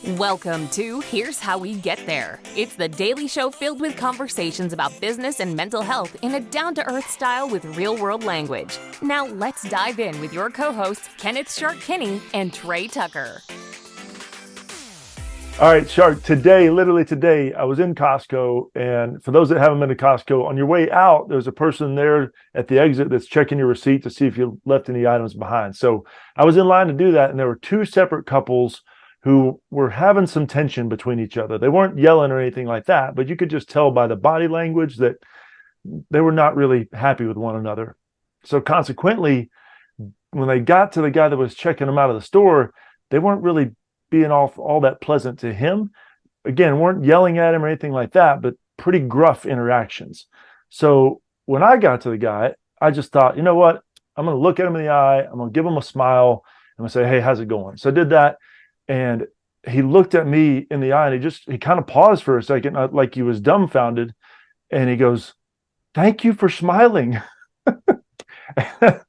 Welcome to Here's How We Get There. It's the daily show filled with conversations about business and mental health in a down-to-earth style with real-world language. Now let's dive in with your co-hosts, Kenneth Shark Kinney and Trey Tucker. All right, Shark, literally today, I was in Costco, and for those that haven't been to Costco, on your way out, there's a person there at the exit that's checking your receipt to see if you left any items behind. So I was in line to do that, and there were two separate couples who were having some tension between each other. They weren't yelling or anything like that, but you could just tell by the body language that they were not really happy with one another. So consequently, when they got to the guy that was checking them out of the store, they weren't really being all that pleasant to him. Again, weren't yelling at him or anything like that, but pretty gruff interactions. So when I got to the guy, I just thought, you know what? I'm going to look at him in the eye. I'm going to give him a smile. I'm going to say, hey, how's it going? So I did that. And he looked at me in the eye and he kind of paused for a second, like he was dumbfounded. And he goes, thank you for smiling. And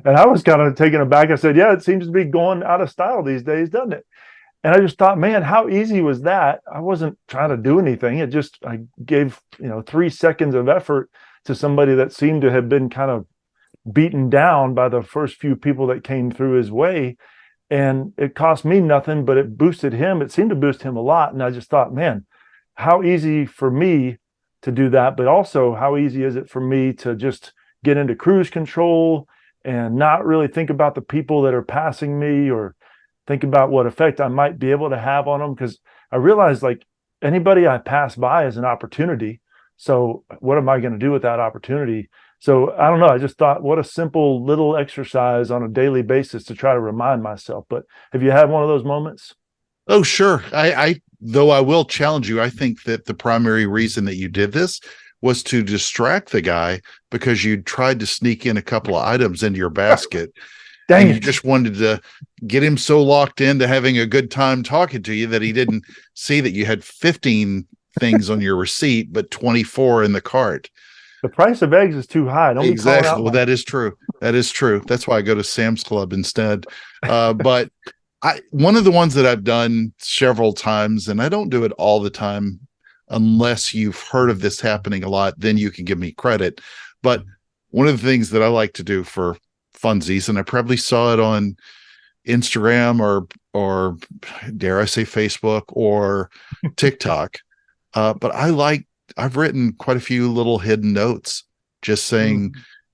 I was kind of taken aback. I said, yeah, it seems to be going out of style these days, doesn't it? And I just thought, man, how easy was that? I wasn't trying to do anything. I gave, 3 seconds of effort to somebody that seemed to have been kind of beaten down by the first few people that came through his way. And it cost me nothing, but it boosted him. It seemed to boost him a lot. And I just thought, man, how easy for me to do that, but also how easy is it for me to just get into cruise control and not really think about the people that are passing me or think about what effect I might be able to have on them. Because I realized like anybody I pass by is an opportunity. So what am I going to do with that opportunity? So I don't know. I just thought what a simple little exercise on a daily basis to try to remind myself. But have you had one of those moments? Oh, sure. Though I will challenge you. I think that the primary reason that you did this was to distract the guy because you tried to sneak in a couple of items into your basket. Dang and you it. just wanted to get him so locked into having a good time talking to you that he didn't see that you had 15 things on your receipt, but 24 in the cart. The price of eggs is too high. Don't Exactly. Well, that is true. That is true. That's why I go to Sam's Club instead. But one of the ones that I've done several times, and I don't do it all the time unless you've heard of this happening a lot, then you can give me credit. But one of the things that I like to do for funsies, and I probably saw it on Instagram or dare I say Facebook or TikTok, but I've written quite a few little hidden notes just saying,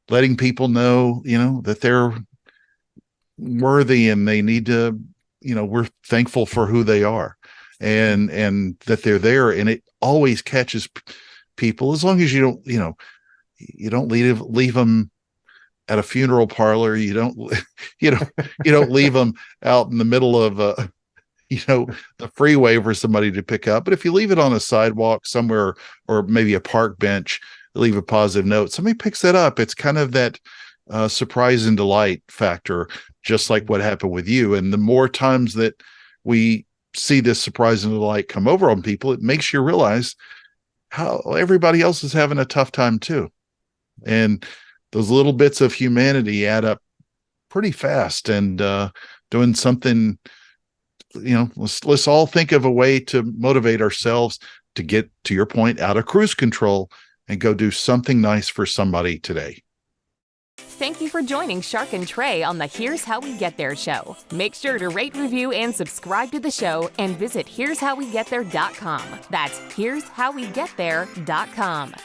letting people know, that they're worthy and they need to, we're thankful for who they are and that they're there. And it always catches people as long as you don't leave them at a funeral parlor. You don't leave them out in the middle of the freeway for somebody to pick up. But if you leave it on a sidewalk somewhere or maybe a park bench, leave a positive note, somebody picks that up. It's kind of that surprise and delight factor, just like what happened with you. And the more times that we see this surprise and delight come over on people, it makes you realize how everybody else is having a tough time too. And those little bits of humanity add up pretty fast. And doing something, let's all think of a way to motivate ourselves to get, to your point, out of cruise control and go do something nice for somebody today. Thank you for joining Shark and Trey on the Here's How We Get There show. Make sure to rate, review, and subscribe to the show and visit here'showwegetthere.com. That's here'showwegetthere.com.